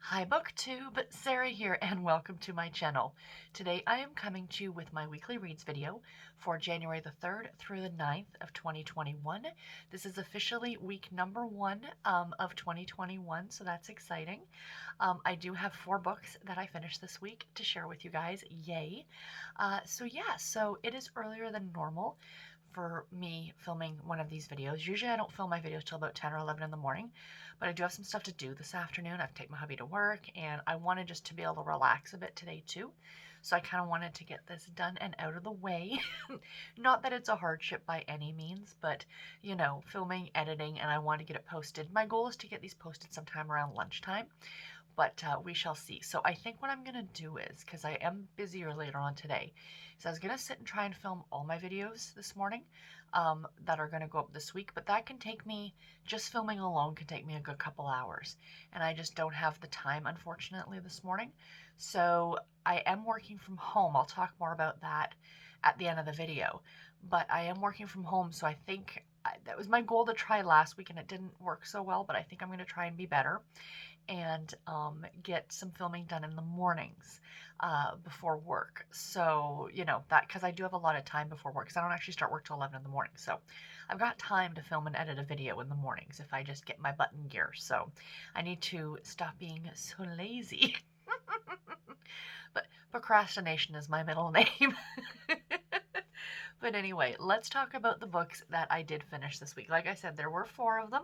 Hi BookTube, Sarah here and welcome to my channel. Today I am coming to you with my weekly reads video for January the 3rd through the 9th of 2021. This is officially week number 1 of 2021, so that's exciting. I do have 4 books that I finished this week to share with you guys, yay. So it is earlier than normal for me filming one of these videos. Usually I don't film my videos till about 10 or 11 in the morning, but I do have some stuff to do this afternoon. I've taken my hubby to work and I wanted just to be able to relax a bit today too. So I kind of wanted to get this done and out of the way. Not that it's a hardship by any means, but you know, filming, editing, and I want to get it posted. My goal is to get these posted sometime around lunchtime, but we shall see. So I think what I'm going to do is, because I am busier later on today, so I was going to sit and try and film all my videos this morning that are going to go up this week, but that can take me, just filming alone can take me a good couple hours, and I just don't have the time, unfortunately, this morning. So I am working from home. I'll talk more about that at the end of the video, but I am working from home, so I think that was my goal to try last week, and it didn't work so well, but I think I'm going to try and be better and get some filming done in the mornings before work. So, you know, that because I do have a lot of time before work because I don't actually start work till 11 in the morning. So I've got time to film and edit a video in the mornings if I just get my butt in gear. So I need to stop being so lazy. But procrastination is my middle name. But anyway, let's talk about the books that I did finish this week. Like I said, there were 4 of them,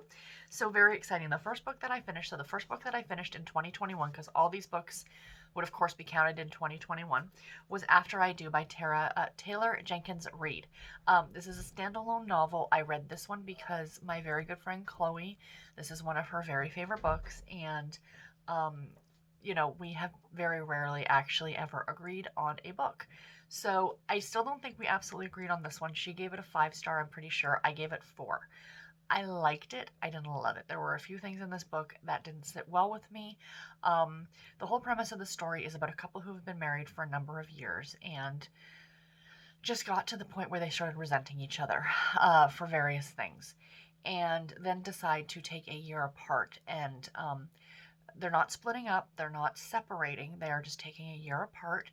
so very exciting. The first book that I finished in 2021, because all these books would of course be counted in 2021, was After I Do by Taylor Jenkins Reid. This is a standalone novel. I read this one because my very good friend Chloe, this is one of her very favorite books, and you know, we have very rarely actually ever agreed on a book. So I still don't think we absolutely agreed on this one. She gave it a 5-star, I'm pretty sure. I gave it 4. I liked it. I didn't love it. There were a few things in this book that didn't sit well with me. The whole premise of the story is about a couple who have been married for a number of years and just got to the point where they started resenting each other for various things, and then decide to take a year apart. And they're not splitting up, they're not separating, they are just taking a year apart,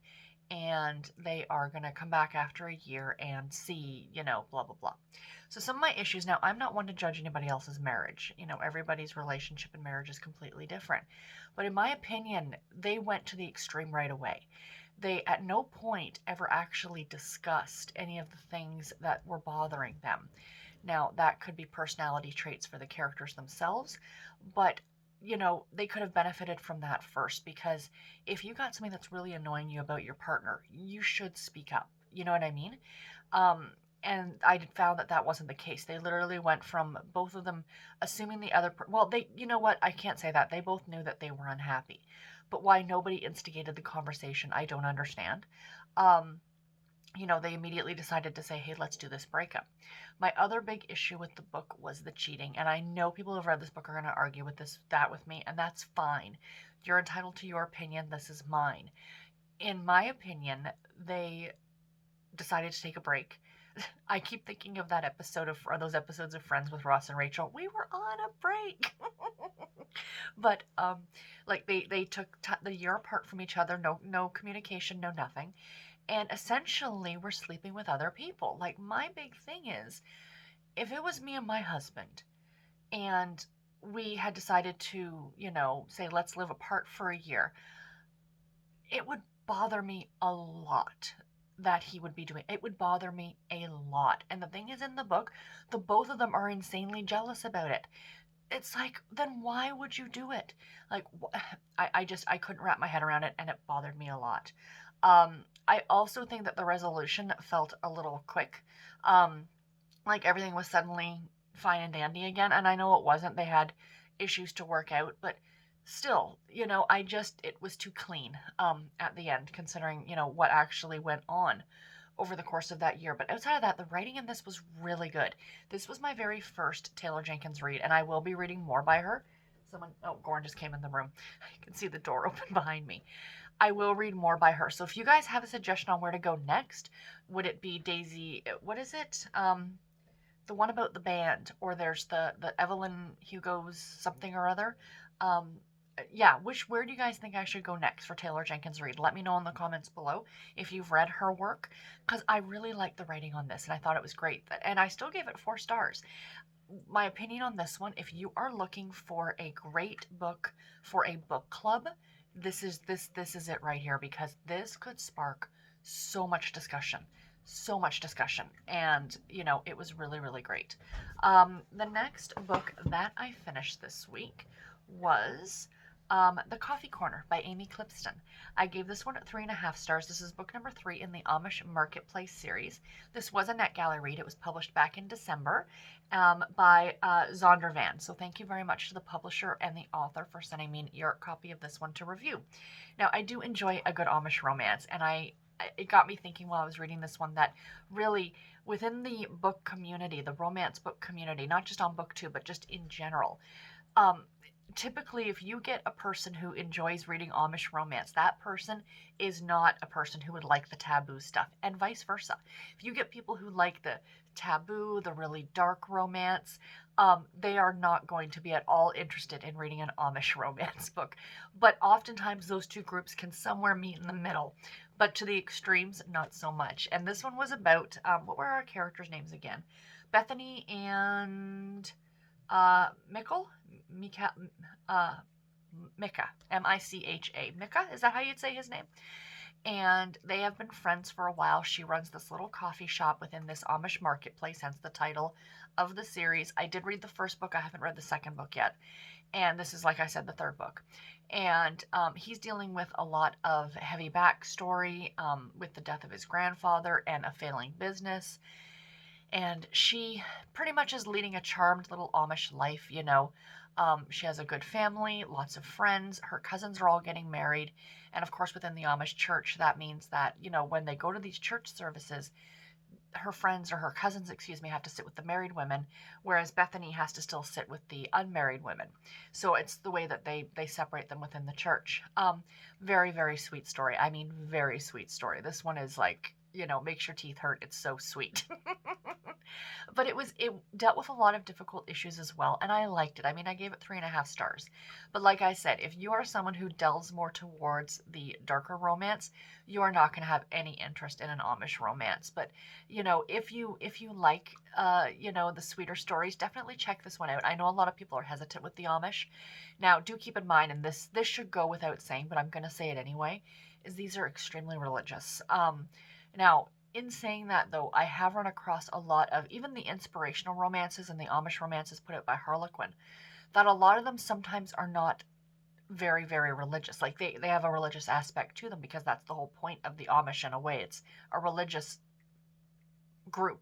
and they are going to come back after a year and see, you know, blah, blah, blah. So some of my issues, now I'm not one to judge anybody else's marriage. You know, everybody's relationship and marriage is completely different. But in my opinion, they went to the extreme right away. They at no point ever actually discussed any of the things that were bothering them. Now, that could be personality traits for the characters themselves, but you know, they could have benefited from that first, because if you got something that's really annoying you about your partner, you should speak up. You know what I mean? And I found that that wasn't the case. They literally went from both of them assuming the other, well, they, you know what? I can't say that. They both knew that they were unhappy. But why nobody instigated the conversation, I don't understand. Um, you know, they immediately decided to say, hey, let's do this breakup. My other big issue with the book was the cheating. And I know people who have read this book are going to argue with that with me, and that's fine. You're entitled to your opinion. This is mine. In my opinion, they decided to take a break. I keep thinking of that episode of, or those episodes of Friends with Ross and Rachel. We were on a break. But like they took the year apart from each other, no communication, no nothing, and essentially we're sleeping with other people. Like, my big thing is, if it was me and my husband and we had decided to, you know, say let's live apart for a year, it would bother me a lot that he would be doing. It would bother me a lot. And the thing is, in the book, the both of them are insanely jealous about it. It's like, then why would you do it? Like, I couldn't wrap my head around it, and it bothered me a lot. I also think that the resolution felt a little quick. Like everything was suddenly fine and dandy again, and I know it wasn't. They had issues to work out, but still, you know, it was too clean at the end, considering, you know, what actually went on over the course of that year. But outside of that, the writing in this was really good. This was my very first Taylor Jenkins read, and I will be reading more by her. Oh, Goran just came in the room. I can see the door open behind me. I will read more by her. So if you guys have a suggestion on where to go next, would it be Daisy, what is it? The one about the band, or there's the Evelyn Hugo's something or other. yeah, where do you guys think I should go next for Taylor Jenkins Reid? Let me know in the comments below if you've read her work, because I really liked the writing on this and I thought it was great. And I still gave it 4 stars. My opinion on this one, if you are looking for a great book for a book club, this is it right here, because this could spark so much discussion. So much discussion, and it was really, really great. The next book that I finished this week was The Coffee Corner by Amy Clipston. I gave this one 3.5 stars. This is book number 3 in the Amish Marketplace series. This was a NetGalley read. It was published back in December by Zondervan. So thank you very much to the publisher and the author for sending me an e-art copy of this one to review. Now, I do enjoy a good Amish romance, and it got me thinking while I was reading this one that really within the book community, the romance book community, not just on BookTube, but just in general, typically if you get a person who enjoys reading Amish romance, that person is not a person who would like the taboo stuff, and vice versa. If you get people who like the taboo, the really dark romance, they are not going to be at all interested in reading an Amish romance book. But oftentimes those two groups can somewhere meet in the middle, but to the extremes, not so much. And this one was about, what were our characters' names again? Bethany and Michael? Mika, Micah, M-I-C-H-A. Micah, is that how you'd say his name? And they have been friends for a while. She runs this little coffee shop within this Amish marketplace, hence the title of the series. I did read the first book. I haven't read the second book yet. And this is, like I said, the third book. And he's dealing with a lot of heavy backstory with the death of his grandfather and a failing business. And she pretty much is leading a charmed little Amish life, she has a good family, lots of friends. Her cousins are all getting married. And of course, within the Amish church, that means that, when they go to these church services, her friends, or her cousins, excuse me, have to sit with the married women, whereas Bethany has to still sit with the unmarried women. So it's the way that they separate them within the church. Very, very sweet story. I mean, very sweet story. This one is like, makes your teeth hurt. It's so sweet. But it dealt with a lot of difficult issues as well, and I liked it. I mean, I gave it 3.5 stars. But like I said, if you are someone who delves more towards the darker romance, you are not going to have any interest in an Amish romance. But if you like the sweeter stories, definitely check this one out. I know a lot of people are hesitant with the Amish. Now, do keep in mind, and this should go without saying, but I'm going to say it anyway, is these are extremely religious. Now, in saying that, though, I have run across a lot of even the inspirational romances and the Amish romances put out by Harlequin, that a lot of them sometimes are not very, very religious. Like they have a religious aspect to them, because that's the whole point of the Amish in a way. It's a religious group.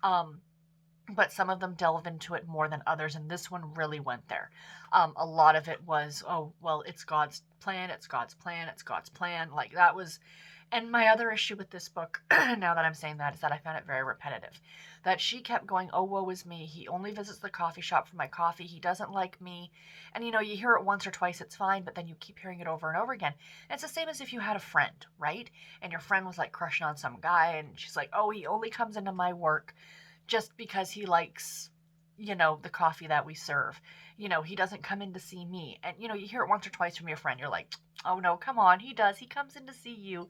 But some of them delve into it more than others, and this one really went there. A lot of it was, oh, well, it's God's plan, it's God's plan, it's God's plan. Like that was. And my other issue with this book, now that I'm saying that, is that I found it very repetitive. That she kept going, oh, woe is me. He only visits the coffee shop for my coffee. He doesn't like me. And, you hear it once or twice, it's fine, but then you keep hearing it over and over again. And it's the same as if you had a friend, right? And your friend was, like, crushing on some guy, and she's like, oh, he only comes into my work just because he likes, the coffee that we serve. He doesn't come in to see me. And, you hear it once or twice from your friend. You're like, oh, no, come on. He does. He comes in to see you.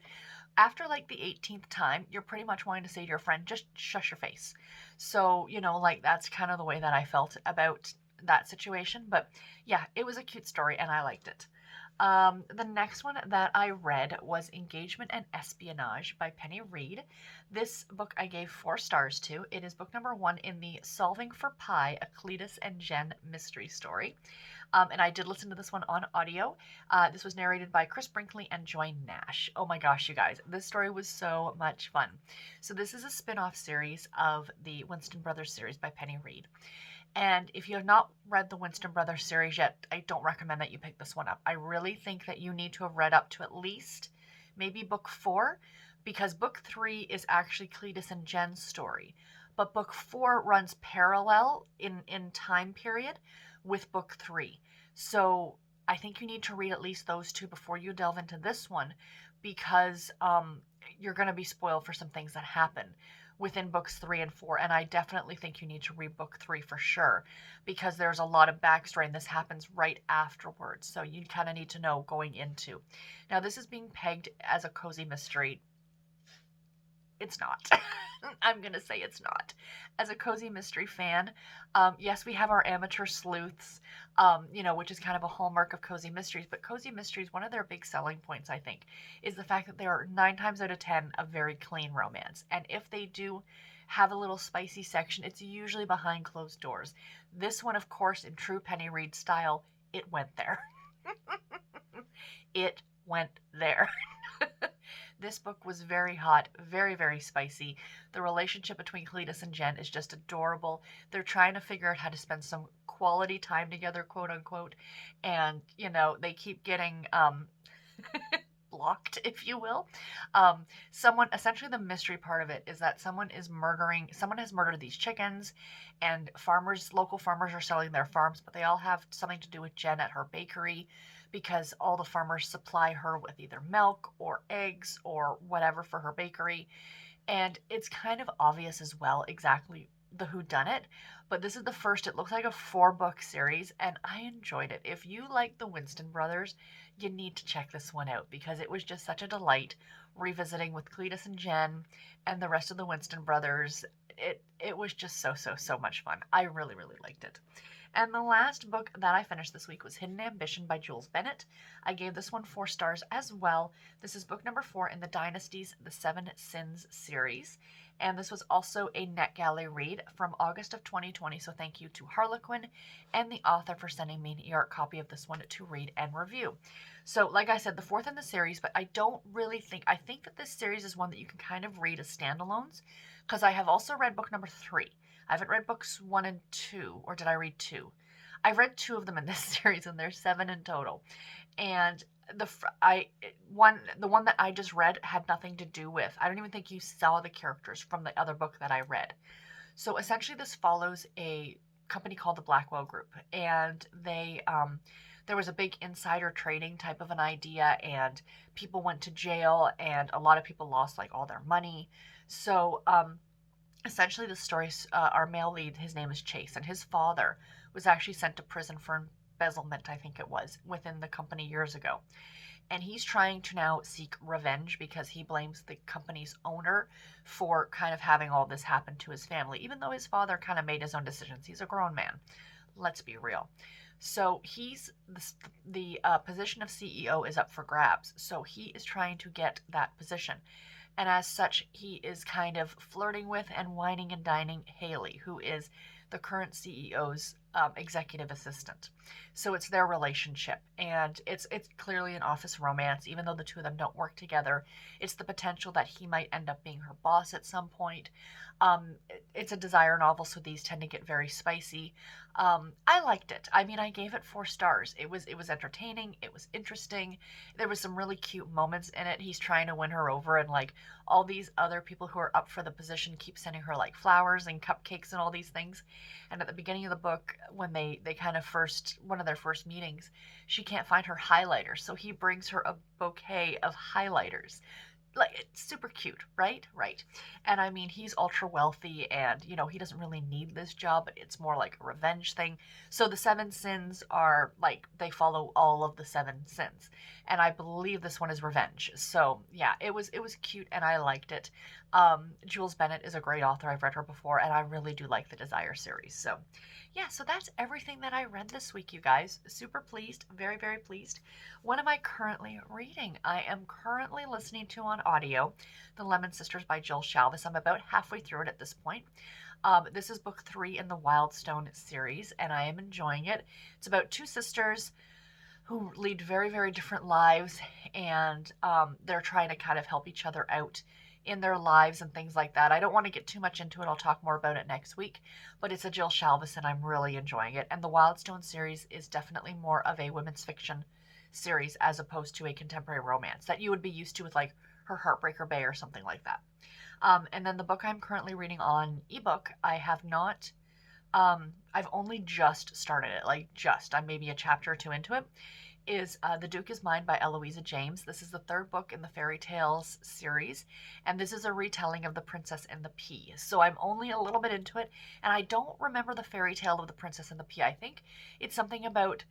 After like the 18th time, you're pretty much wanting to say to your friend, just shush your face. So, like that's kind of the way that I felt about that situation. But yeah, it was a cute story and I liked it. The next one that I read was Engagement and Espionage by Penny Reid. This book I gave 4 stars to. It is book number 1 in the Solving for Pi, a Cletus and Jen mystery story. And I did listen to this one on audio. This was narrated by Chris Brinkley and Joy Nash. Oh my gosh, you guys, this story was so much fun. So this is a spin-off series of the Winston Brothers series by Penny Reid. And if you have not read the Winston Brothers series yet, I don't recommend that you pick this one up. I really think that you need to have read up to at least maybe book 4, because book 3 is actually Cletus and Jen's story. But book 4 runs parallel in time period with book 3. So I think you need to read at least those 2 before you delve into this one, because you're going to be spoiled for some things that happen. within books 3 and 4, and I definitely think you need to read book 3 for sure, because there's a lot of backstory and this happens right afterwards, so you kind of need to know going into. Now, this is being pegged as a cozy mystery. It's not. I'm going to say it's not. As a cozy mystery fan, yes, we have our amateur sleuths, which is kind of a hallmark of cozy mysteries. But cozy mysteries, one of their big selling points, I think, is the fact that they are 9 times out of 10 a very clean romance. And if they do have a little spicy section, it's usually behind closed doors. This one, of course, in true Penny Reid style, it went there. It went there. This book was very hot, very, very spicy. The relationship between Cletus and Jen is just adorable. They're trying to figure out how to spend some quality time together, quote unquote. And, they keep getting blocked, if you will. Essentially the mystery part of it is that someone has murdered these chickens, and local farmers are selling their farms, but they all have something to do with Jen at her bakery, because all the farmers supply her with either milk or eggs or whatever for her bakery. And it's kind of obvious as well exactly the whodunit, but this is the first, it looks like a 4-book series, and I enjoyed it. If you like the Winston brothers, you need to check this one out, because it was just such a delight revisiting with Cletus and Jen and the rest of the Winston brothers. It was just so much fun. I really, really liked it. And the last book that I finished this week was Hidden Ambition by Jules Bennett. I gave this one 4 stars as well. This is book number 4 in the Dynasties, The Seven Sins series. And this was also a NetGalley read from August of 2020. So thank you to Harlequin and the author for sending me an e-art copy of this one to read and review. So like I said, the 4th in the series, but I think that this series is one that you can kind of read as standalones, because I have also read book number 3. I haven't read books 1 and 2, or did I read 2? I've read 2 of them in this series, and there's 7 in total. And the one that I just read had nothing to do with. I don't even think you saw the characters from the other book that I read. So essentially, this follows a company called the Blackwell Group, and there was a big insider trading type of an idea, and people went to jail, and a lot of people lost like all their money. So essentially, the story, our male lead, his name is Chase, and his father was actually sent to prison for embezzlement, I think it was, within the company years ago. And he's trying to now seek revenge because he blames the company's owner for kind of having all this happen to his family, even though his father kind of made his own decisions. He's a grown man. Let's be real. So the position of CEO is up for grabs. So he is trying to get that position. And as such, he is kind of flirting with and whining and dining Haley, who is the current CEO's executive assistant. So it's their relationship, and it's clearly an office romance, even though the two of them don't work together. It's the potential that he might end up being her boss at some point. It's a desire novel, so these tend to get very spicy. I liked it. I mean, I gave it 4 stars. It was entertaining. It was interesting. There was some really cute moments in it. He's trying to win her over, and like all these other people who are up for the position keep sending her like flowers and cupcakes and all these things. And at the beginning of the book, when they kind of one of their first meetings, she can't find her highlighter, so he brings her a bouquet of highlighters. Like, it's super cute, right? Right. And I mean, he's ultra wealthy, and he doesn't really need this job, but it's more like a revenge thing. So the 7 sins are like, they follow all of the 7 sins, and I believe this one is revenge. So yeah, it was cute, and I liked it. Jules Bennett is a great author. I've read her before, and I really do like the Desire series. So yeah, so that's everything that I read this week, you guys. Super pleased, very, very pleased. What am I currently reading? I am currently listening to on audio The Lemon Sisters by Jill Shalvis. I'm about halfway through it at this point. This is book 3 in the Wildstone series, and I am enjoying it. It's about 2 sisters who lead very, very different lives, and they're trying to kind of help each other out in their lives and things like that. I don't want to get too much into it. I'll talk more about it next week, but it's a Jill Shalvis, and I'm really enjoying it. And the Wildstone series is definitely more of a women's fiction series as opposed to a contemporary romance that you would be used to with like her Heartbreaker Bay or something like that. And then the book I'm currently reading on ebook, I have not, I've only just started it, like just, I'm maybe a chapter or 2 into it. is The Duke is Mine by Eloisa James. This is the third book in the fairy tales series, and this is a retelling of The Princess and the Pea. So I'm only a little bit into it, and I don't remember the fairy tale of The Princess and the Pea. I think it's something about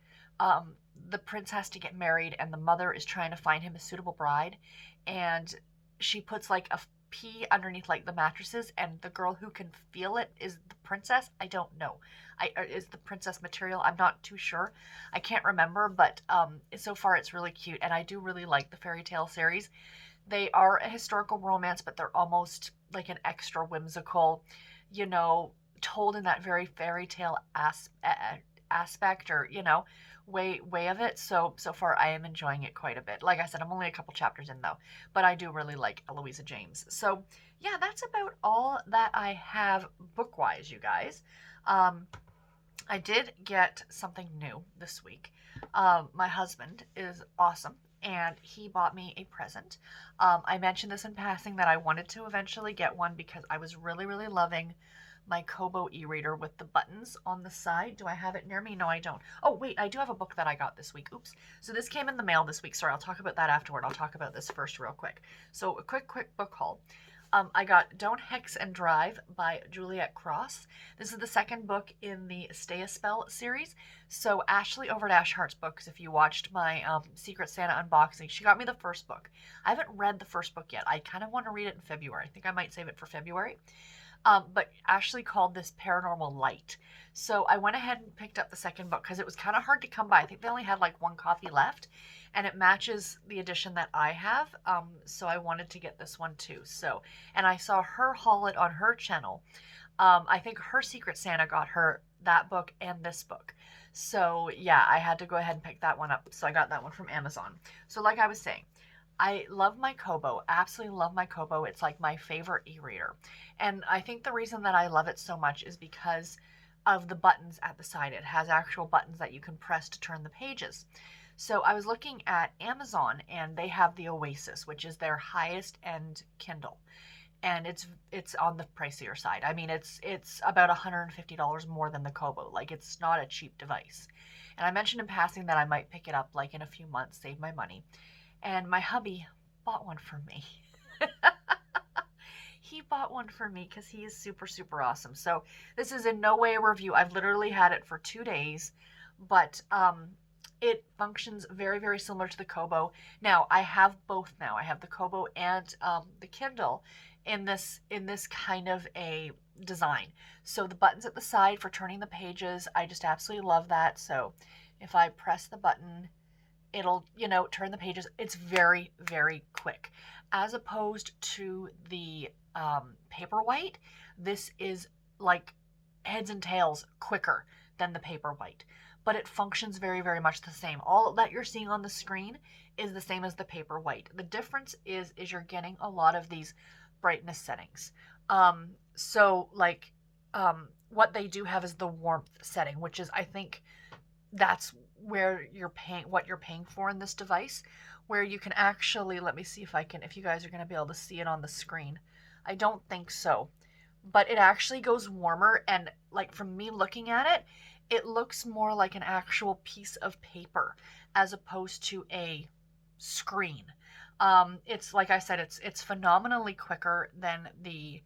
the prince has to get married, and the mother is trying to find him a suitable bride, and she puts like a pea underneath like the mattresses, and the girl who can feel it is the princess. I don't know. Is the princess material? I'm not too sure. I can't remember, but so far it's really cute, and I do really like the fairy tale series. They are a historical romance, but they're almost like an extra whimsical, you know, told in that very fairy tale aspect, or way of it. So far I am enjoying it quite a bit. Like I said, I'm only a couple chapters in though, but I do really like Eloisa James. So yeah, that's about all that I have book wise, you guys. I did get something new this week. My husband is awesome, and he bought me a present. I mentioned this in passing that I wanted to eventually get one because I was really, really loving my Kobo e-reader with the buttons on the side. Do I have it near me? No, I don't. Oh, wait, I do have a book that I got this week. Oops. So this came in the mail this week. Sorry, I'll talk about that afterward. I'll talk about this first real quick. So a quick book haul. I got Don't Hex and Drive by Juliet Cross. This is the second book in the Stay a Spell series. So Ashley over at Ash Hearts Books, if you watched my Secret Santa unboxing, she got me the first book. I haven't read the first book yet. I kind of want to read it in February. I think I might save it for February. But Ashley called this Paranormal Light. So I went ahead and picked up the second book because it was kind of hard to come by. I think they only had like one copy left, and it matches the edition that I have. So I wanted to get this one too. So, and I saw her haul it on her channel. I think her Secret Santa got her that book and this book. So yeah, I had to go ahead and pick that one up. So I got that one from Amazon. So like I was saying, I love my Kobo, absolutely love my Kobo. It's like my favorite e-reader. And I think the reason that I love it so much is because of the buttons at the side. It has actual buttons that you can press to turn the pages. So I was looking at Amazon, and they have the Oasis, which is their highest end Kindle. And it's on the pricier side. I mean, it's about $150 more than the Kobo. Like, it's not a cheap device. And I mentioned in passing that I might pick it up like in a few months, save my money. And my hubby bought one for me. He bought one for me because he is super, super awesome. So this is in no way a review. I've literally had it for 2 days, but it functions very, very similar to the Kobo. Now, I have both now. I have the Kobo and the Kindle in this kind of a design. So the buttons at the side for turning the pages, I just absolutely love that. So if I press the button, it'll, turn the pages. It's very, very quick. As opposed to the Paperwhite, this is like heads and tails quicker than the Paperwhite. But it functions very, very much the same. All that you're seeing on the screen is the same as the Paperwhite. The difference is you're getting a lot of these brightness settings. So like what they do have is the warmth setting, which is, I think, that's where what you're paying for in this device, where you can actually, let me see if you guys are going to be able to see it on the screen. I don't think so, but it actually goes warmer, and like from me looking at it, it looks more like an actual piece of paper as opposed to a screen. It's like I said, it's phenomenally quicker than the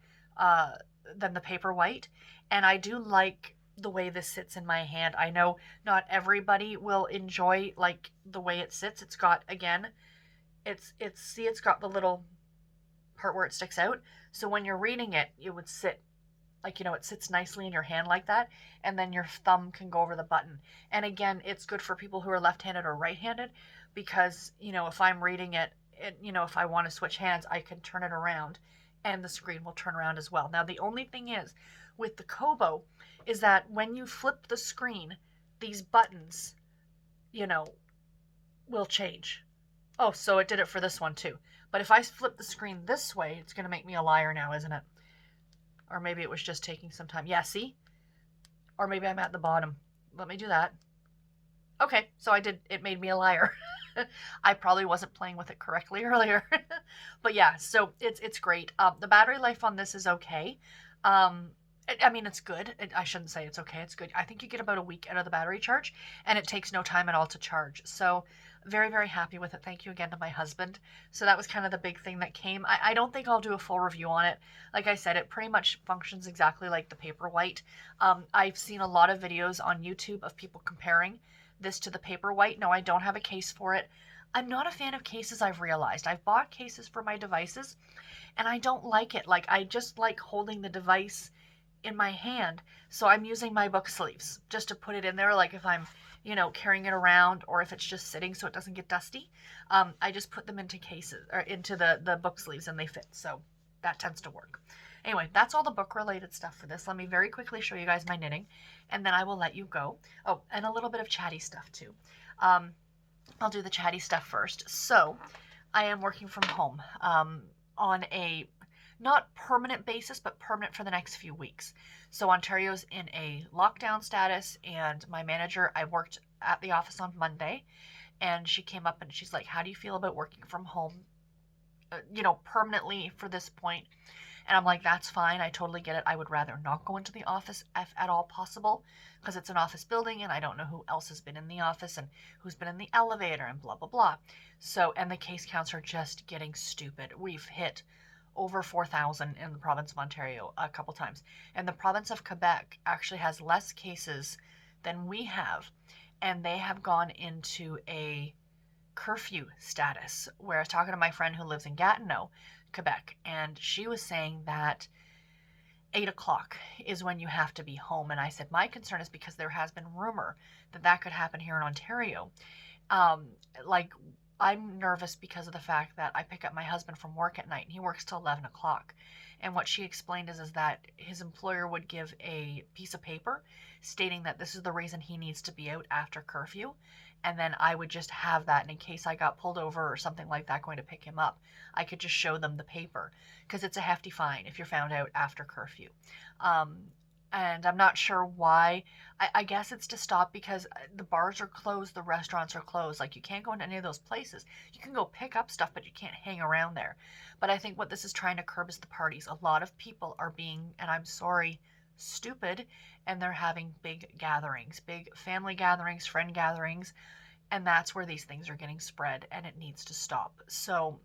Paperwhite, and I do like the way this sits in my hand. I know not everybody will enjoy like the way it sits. It's got, again, it's got the little part where it sticks out. So when you're reading it, it would sit like, it sits nicely in your hand like that, and then your thumb can go over the button. And again, it's good for people who are left-handed or right-handed, because, if I'm reading it, if I want to switch hands, I can turn it around and the screen will turn around as well. Now, the only thing is with the Kobo is that when you flip the screen, these buttons, will change. Oh, so it did it for this one too. But if I flip the screen this way, it's going to make me a liar now, isn't it? Or maybe it was just taking some time. Yeah, see? Or maybe I'm at the bottom. Let me do that. Okay, so it made me a liar. I probably wasn't playing with it correctly earlier. But yeah, so it's great. The battery life on this is okay. I mean, it's good. I shouldn't say it's okay. It's good. I think you get about a week out of the battery charge, and it takes no time at all to charge. So very, very happy with it. Thank you again to my husband. So that was kind of the big thing that came. I don't think I'll do a full review on it. Like I said, it pretty much functions exactly like the Paperwhite. I've seen a lot of videos on YouTube of people comparing this to the Paperwhite. No, I don't have a case for it. I'm not a fan of cases, I've realized. I've bought cases for my devices, and I don't like it. Like, I just like holding the device in my hand. So I'm using my book sleeves just to put it in there. Like if I'm, carrying it around, or if it's just sitting so it doesn't get dusty, I just put them into cases or into the book sleeves, and they fit. So that tends to work. Anyway, that's all the book related stuff for this. Let me very quickly show you guys my knitting, and then I will let you go. Oh, and a little bit of chatty stuff too. I'll do the chatty stuff first. So I am working from home on a not permanent basis, but permanent for the next few weeks. So Ontario's in a lockdown status, and my manager, I worked at the office on Monday, and she came up and she's like, how do you feel about working from home, permanently for this point? And I'm like, that's fine. I totally get it. I would rather not go into the office if at all possible, because it's an office building and I don't know who else has been in the office and who's been in the elevator and blah, blah, blah. So, and the case counts are just getting stupid. We've hit over 4,000 in the province of Ontario a couple times. And the province of Quebec actually has less cases than we have. And they have gone into a curfew status, where I was talking to my friend who lives in Gatineau, Quebec, and she was saying that 8 o'clock is when you have to be home. And I said, my concern is because there has been rumor that that could happen here in Ontario. Like, I'm nervous because of the fact that I pick up my husband from work at night, and he works till 11 o'clock. And what she explained is that his employer would give a piece of paper stating that this is the reason he needs to be out after curfew. And then I would just have that, and in case I got pulled over or something like that going to pick him up, I could just show them the paper, because it's a hefty fine if you're found out after curfew. And I'm not sure why. I guess it's to stop, because the bars are closed, the restaurants are closed. Like, you can't go into any of those places. You can go pick up stuff, but you can't hang around there. But I think what this is trying to curb is the parties. A lot of people are being, and I'm sorry, stupid, and they're having big gatherings, big family gatherings, friend gatherings, and that's where these things are getting spread, and it needs to stop. So,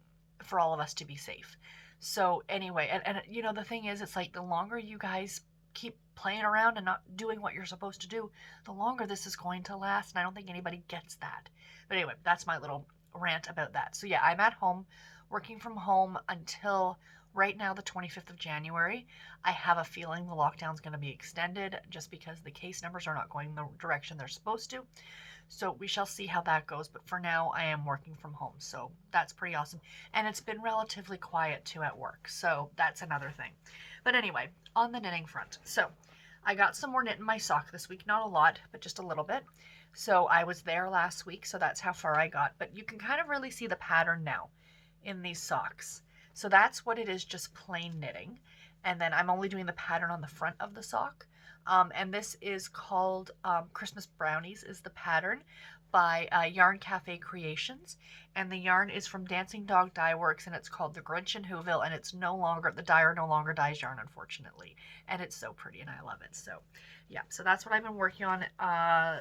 for all of us to be safe. So anyway, and the thing is, it's like, the longer you guys keep playing around and not doing what you're supposed to do, the longer this is going to last, and I don't think anybody gets that. But anyway, that's my little rant about that. So yeah, I'm at home, working from home until right now, the 25th of January. I have a feeling the lockdown's going to be extended, just because the case numbers are not going the direction they're supposed to. So we shall see how that goes. But for now, I am working from home. So that's pretty awesome. And it's been relatively quiet too at work. So that's another thing. But anyway, on the knitting front. So I got some more knit in my sock this week. Not a lot, but just a little bit. So I was there last week. So that's how far I got. But you can kind of really see the pattern now in these socks. So that's what it is, just plain knitting. And then I'm only doing the pattern on the front of the sock. And this is called Christmas Brownies is the pattern, by Yarn Cafe Creations. And the yarn is from Dancing Dog Dye Works, and it's called the Grinch in Whoville, and it's no longer, the dyer no longer dyes yarn, unfortunately. And it's so pretty, and I love it. So yeah, so that's what I've been working on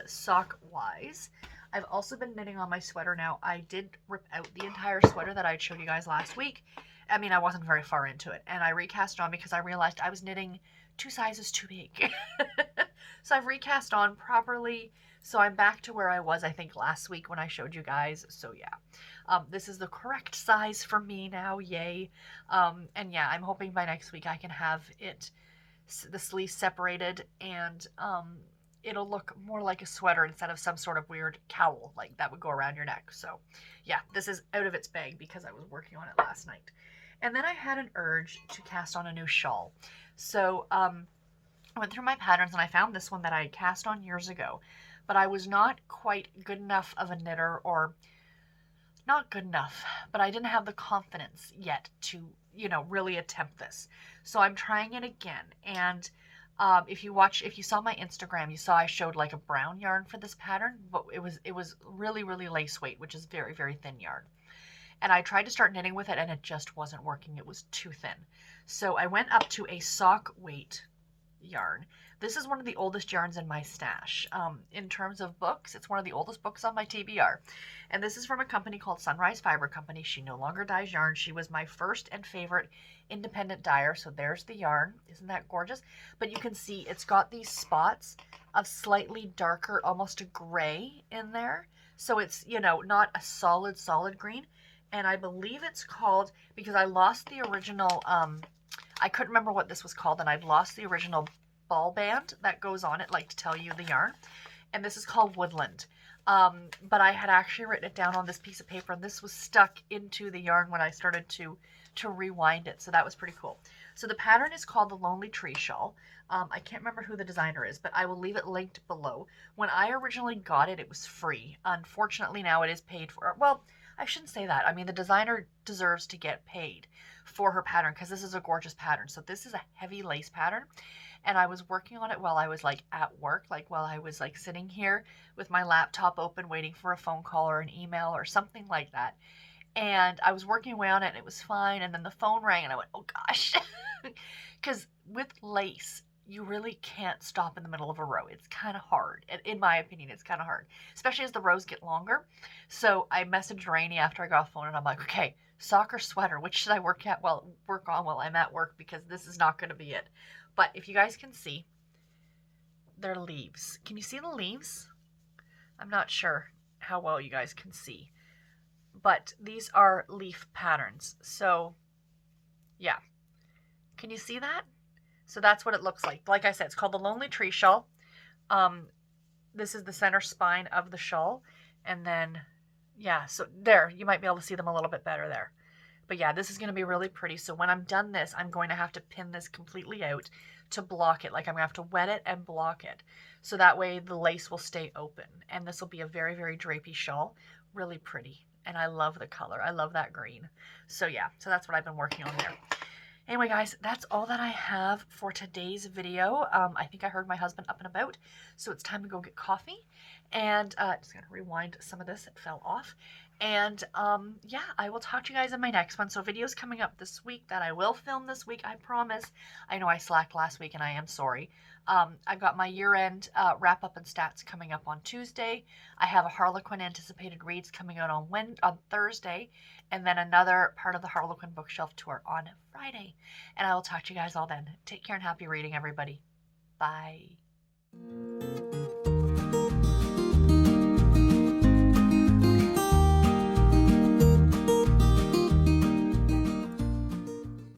sock-wise. I've also been knitting on my sweater now. I did rip out the entire sweater that I showed you guys last week. I mean, I wasn't very far into it, and I recast on because I realized I was knitting 2 sizes too big. So I've recast on properly. So I'm back to where I was, I think, last week when I showed you guys. So yeah, this is the correct size for me now. Yay. And yeah, I'm hoping by next week I can have the sleeves separated, and it'll look more like a sweater instead of some sort of weird cowl like that would go around your neck. So yeah, this is out of its bag because I was working on it last night. And then I had an urge to cast on a new shawl. So I went through my patterns, and I found this one that I had cast on years ago, but I was not quite good enough of a knitter, or not good enough, but I didn't have the confidence yet to, really attempt this. So I'm trying it again. And if you saw my Instagram, you saw I showed like a brown yarn for this pattern, but it was really, really lace weight, which is very, very thin yarn. And I tried to start knitting with it, and it just wasn't working. It was too thin. So I went up to a sock weight yarn. This is one of the oldest yarns in my stash. In terms of books, it's one of the oldest books on my TBR. And this is from a company called Sunrise Fiber Company. She no longer dyes yarn. She was my first and favorite independent dyer. So there's the yarn. Isn't that gorgeous? But you can see it's got these spots of slightly darker, almost a gray in there. So it's, you know, not a solid green. And I believe it's called, because I lost the original, I couldn't remember what this was called, and I'd lost the original ball band that goes on it, like to tell you the yarn. And this is called Woodland. But I had actually written it down on this piece of paper, and this was stuck into the yarn when I started to rewind it. So that was pretty cool. So the pattern is called the Lonely Tree Shawl. I can't remember who the designer is, but I will leave it linked below. When I originally got it, it was free. Unfortunately, now it is paid for. Well, I shouldn't say that. I mean, the designer deserves to get paid for her pattern because this is a gorgeous pattern. So this is a heavy lace pattern, and I was working on it while I was like at work, like while I was like sitting here with my laptop open waiting for a phone call or an email or something like that. And I was working away on it and it was fine, and then the phone rang and I went, oh gosh. Because with lace, you really can't stop in the middle of a row. It's kind of hard. In my opinion, it's kind of hard, especially as the rows get longer. So I messaged Rainey after I got off the phone and I'm like, okay, sock or sweater, which should I work on while I'm at work, because this is not going to be it. But if you guys can see, they're leaves. Can you see the leaves? I'm not sure how well you guys can see, but these are leaf patterns. So yeah, can you see that? So that's what it looks like. Like I said, it's called the Lonely Tree Shawl. This is the center spine of the shawl. And then, yeah, so there, you might be able to see them a little bit better there. But yeah, this is going to be really pretty. So when I'm done this, I'm going to have to pin this completely out to block it. Like I'm going to have to wet it and block it. So that way the lace will stay open. And this will be a very, very drapey shawl. Really pretty. And I love the color. I love that green. So yeah, so that's what I've been working on there. Anyway, guys, that's all that I have for today's video. I think I heard my husband up and about, so it's time to go get coffee. And just going to rewind some of this. It fell off. And yeah, I will talk to you guys in my next one. So videos coming up this week that I will film this week, I promise. I know I slacked last week, and I am sorry. I've got my year-end wrap-up and stats coming up on Tuesday. I have a Harlequin anticipated reads coming out on Thursday, and then another part of the Harlequin bookshelf tour on Friday. And I will talk to you guys all then. Take care and happy reading, everybody. Bye.